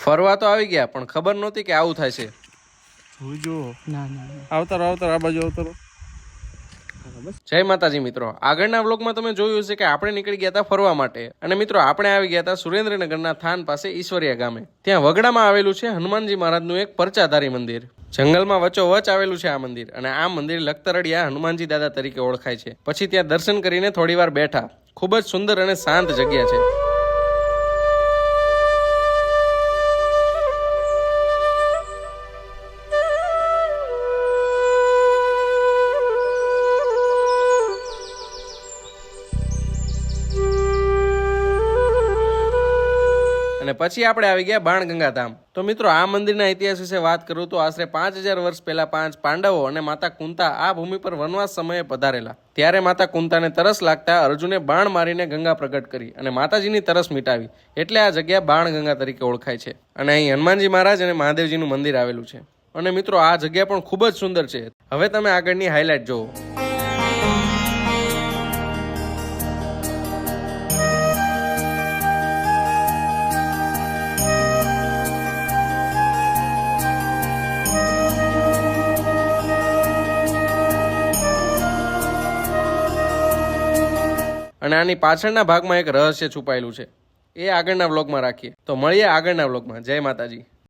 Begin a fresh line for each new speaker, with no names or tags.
ફરવા તો આવી ગયા પણ ખબર નહોતી કે આવું થાય છે.
જોઈજો.
ના ના
આવતારો આ બાજુ આવતારો.
જય માતાજી મિત્રો, આગળના વ્લોગમાં તમે જોયું હશે કે આપણે નીકળી ગયા હતા ફરવા માટે. અને મિત્રો આપણે આવી ગયા હતા સુરેન્દ્રનગરના થાન પાસે ઈશ્વરિયા ગામે. ત્યાં વગડામાં આવેલું છે હનુમાનજી મહારાજનું એક પરચાધારી મંદિર. જંગલમાં વચ્ચોવચ આવેલું છે આ મંદિર. અને આ મંદિર લખતરડિયા હનુમાનજી દાદા તરીકે ઓળખાય છે. પછી ત્યાં દર્શન કરીને થોડી વાર બેઠા. ખૂબ જ સુંદર અને શાંત જગ્યા છે. અને પછી આપણે આવી ગયા બાણગંગા ધામ. તો મિત્રો આ મંદિરના ઇતિહાસ વિશે વાત કરું તો આશરે 5000 વર્ષ પહેલા 5 પાંડવો અને માતા કુંતા આ ભૂમિ પર વનવાસ સમયે પધારેલા. ત્યારે માતા કુંતાને તરસ લાગતા અર્જુને બાણ મારીને ગંગા પ્રગટ કરી અને માતાજીની તરસ મિટાવી. એટલે આ જગ્યા બાણગંગા તરીકે ઓળખાય છે. અને અહીં હનુમાનજી મહારાજ અને મહાદેવજીનું મંદિર આવેલું છે. અને મિત્રો આ જગ્યા પણ ખૂબ જ સુંદર છે. હવે તમે આગળની હાઇલાઇટ જુઓ. અને આની પાછળના ભાગમાં એક રહસ્ય છુપાયેલું છે. એ આગળના વ્લોગમાં રાખીએ. તો મળીએ આગળના વ્લોગમાં. જય માતાજી.